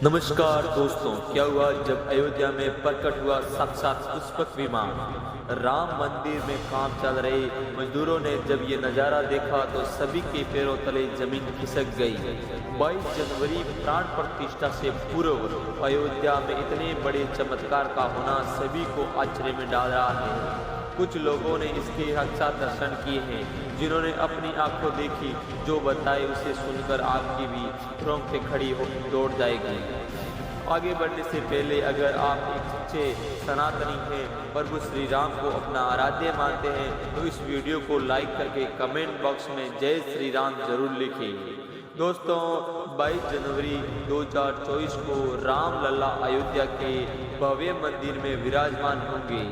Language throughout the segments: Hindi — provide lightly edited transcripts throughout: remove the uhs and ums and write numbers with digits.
नमस्कार दोस्तों, क्या हुआ जब अयोध्या में प्रकट हुआ साक्षात पुष्पक विमान। राम मंदिर में काम चल रहे मजदूरों ने जब ये नज़ारा देखा तो सभी के पैरों तले जमीन खिसक गई। 22 जनवरी प्राण प्रतिष्ठा से पूर्व अयोध्या में इतने बड़े चमत्कार का होना सभी को आश्चर्य में डाल रहा है। कुछ लोगों ने इसके साक्षात दर्शन किए हैं, जिन्होंने अपनी आंखों देखी। जो बताए उसे सुनकर आपकी भी रोंगटे खड़ी हो दौड़ जाएगी। आगे बढ़ने से पहले अगर आप एक सच्चे सनातनी हैं, प्रभु श्री राम को अपना आराध्य मानते हैं, तो इस वीडियो को लाइक करके कमेंट बॉक्स में जय श्री राम जरूर लिखें। दोस्तों, 22 जनवरी 2024 को रामलला अयोध्या के भव्य मंदिर में विराजमान होंगे।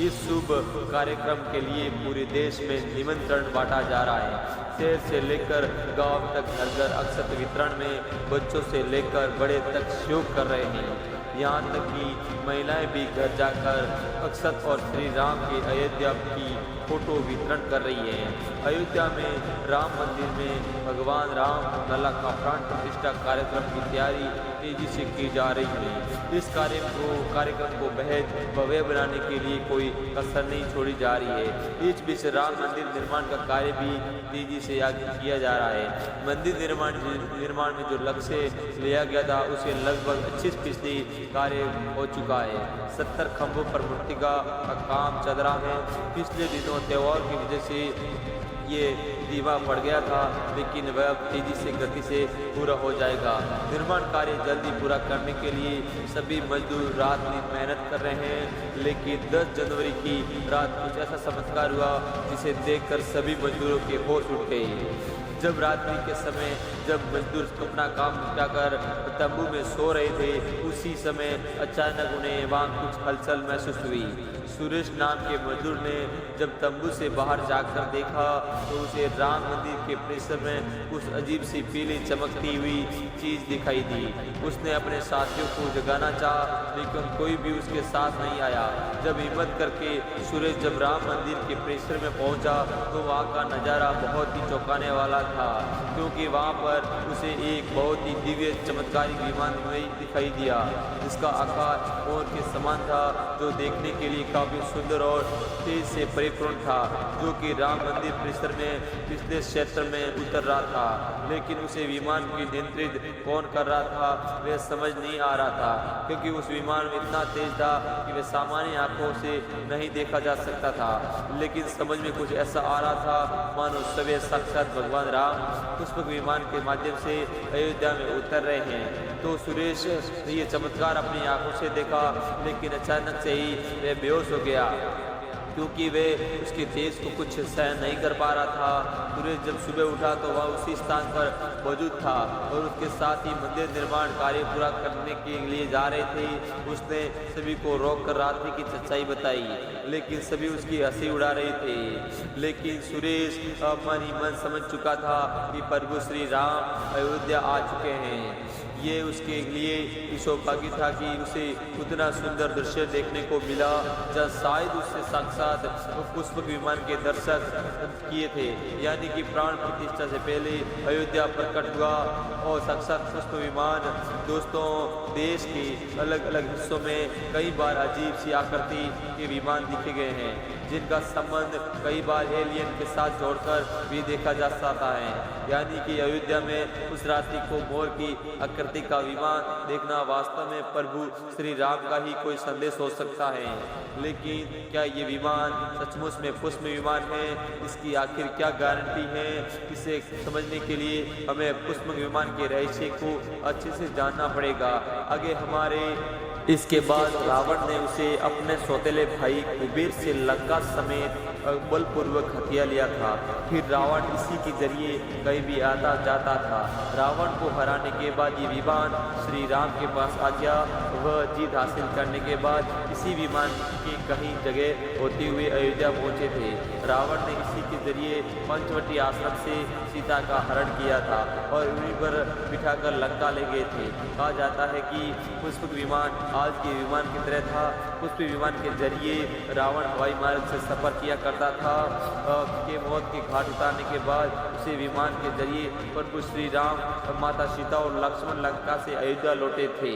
इस शुभ कार्यक्रम के लिए पूरे देश में निमंत्रण बांटा जा रहा है। शहर से लेकर गांव तक घर घर अक्षत वितरण में बच्चों से लेकर बड़े तक सहयोग कर रहे हैं। यहाँ तक कि महिलाएं भी घर जाकर अक्षत और श्री राम के अयोध्या की फोटो वितरण कर रही है। अयोध्या में राम मंदिर में भगवान राम लला का प्राण प्रतिष्ठा कार्यक्रम की तैयारी तेजी से की जा रही है। इस कार्यक्रम को बेहद भव्य बनाने के लिए कोई कसर नहीं छोड़ी जा रही है। इस बीच राम मंदिर निर्माण का कार्य भी तेजी से आगे किया जा रहा है। मंदिर निर्माण में जो लक्ष्य लिया गया था उसे लगभग 25% कार्य हो चुका है। 70 खंभों पर मूर्तिका का काम चल रहा है। पिछले दिनों त्योहार की वजह से ये धीमा पड़ गया था, लेकिन वह अब तेजी से गति से पूरा हो जाएगा। निर्माण कार्य जल्दी पूरा करने के लिए सभी मजदूर रात दिन मेहनत कर रहे हैं, लेकिन 10 जनवरी की रात कुछ ऐसा चमत्कार हुआ जिसे देखकर सभी मजदूरों के होश उठ गए। जब रात्रि के समय जब मजदूर अपना काम निपटाकर तंबू में सो रहे थे, उसी समय अचानक उन्हें वहाँ कुछ हलचल महसूस हुई। सुरेश नाम के मजदूर ने जब तंबू से बाहर जाकर देखा तो उसे राम मंदिर के परिसर में कुछ अजीब सी पीली चमकती हुई चीज दिखाई दी। उसने अपने साथियों को जगाना चाहा, लेकिन कोई भी उसके साथ नहीं आया। जब हिम्मत करके सुरेश जब राम मंदिर के परिसर में पहुंचा तो वहाँ का नज़ारा बहुत ही चौंकाने वाला था, क्योंकि वहाँ पर उसे एक बहुत ही दिव्य चमत्कारिक विमान दिखाई दिया, जिसका आकार मोर के समान था, जो देखने के लिए काफी सुंदर और तेज से परिपूर्ण था, जो कि राम मंदिर परिसर में पिछले क्षेत्र में उतर रहा था। लेकिन उसे विमान की नियंत्रित कौन कर रहा था वह समझ नहीं आ रहा था, क्योंकि उस विमान में इतना तेज था कि वह सामान्य आंखों से नहीं देखा जा सकता था। लेकिन समझ में कुछ ऐसा आ रहा था मानो सवे साक्षात भगवान राम पुष्पक विमान के माध्यम से अयोध्या में उतर रहे हैं। तो सुरेश ने ये चमत्कार अपनी आंखों से देखा, लेकिन अचानक से ही वह बेहोश हो गया, क्योंकि वे उसके तेज को कुछ सहन नहीं कर पा रहा था। सुरेश जब सुबह उठा तो वह उसी स्थान पर मौजूद था और उसके साथ ही मंदिर निर्माण कार्य पूरा करने के लिए जा रहे थे। उसने सभी को रोक कर रात्रि की सच्चाई बताई, लेकिन सभी उसकी हंसी उड़ा रहे थे। लेकिन सुरेश मन ही मन समझ चुका था कि प्रभु श्री राम अयोध्या आ चुके हैं। ये उसके लिए सौभाग्य था कि उसे उतना सुंदर दृश्य देखने को मिला, जहाँ शायद उससे साक्षात पुष्पक विमान के दर्शन किए थे। यानी कि प्राण प्रतिष्ठा से पहले अयोध्या प्रकट हुआ और साक्षात पुष्प विमान। दोस्तों, देश के अलग अलग हिस्सों में कई बार अजीब सी आकृति के विमान दिखे गए हैं, जिनका संबंध कई बार एलियन के साथ जोड़कर भी देखा जा सकता है। यानी कि अयोध्या में उस रात्रि को मोर की आकृति का विमान देखना वास्तव में प्रभु श्री राम का ही कोई संदेश हो सकता है। लेकिन क्या ये विमान सचमुच में पुष्प विमान है? इसकी आखिर क्या गारंटी है? इसे समझने के लिए हमें पुष्प विमान के रहस्य को अच्छे से जानना पड़ेगा। आगे हमारे इसके बाद रावण ने उसे अपने सौतेले भाई कुबेर से लंका समेत बलपूर्वक हथिया लिया था। फिर रावण इसी के जरिए कहीं भी आता जाता था। रावण को हराने के बाद ये विमान श्री राम के पास आ गया। वह जीत हासिल करने के बाद इसी विमान की कहीं जगह होते हुए अयोध्या पहुंचे थे। रावण ने इसी के जरिए पंचवटी आश्रम से सीता का हरण किया था और उन्हीं पर बिठाकर लंका ले गए थे। कहा जाता है कि पुष्पक विमान आज के विमान की तरह था। पुष्प विमान के जरिए रावण हवाई मार्ग से सफर किया करता था कि मौत के घाट उतारने के बाद उसे विमान के जरिए प्रभु श्री राम, माता सीता और लक्ष्मण लंका से अयोध्या लौटे थे।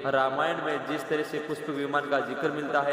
रामायण में जिस तरह से पुष्पक विमान का जिक्र मिलता है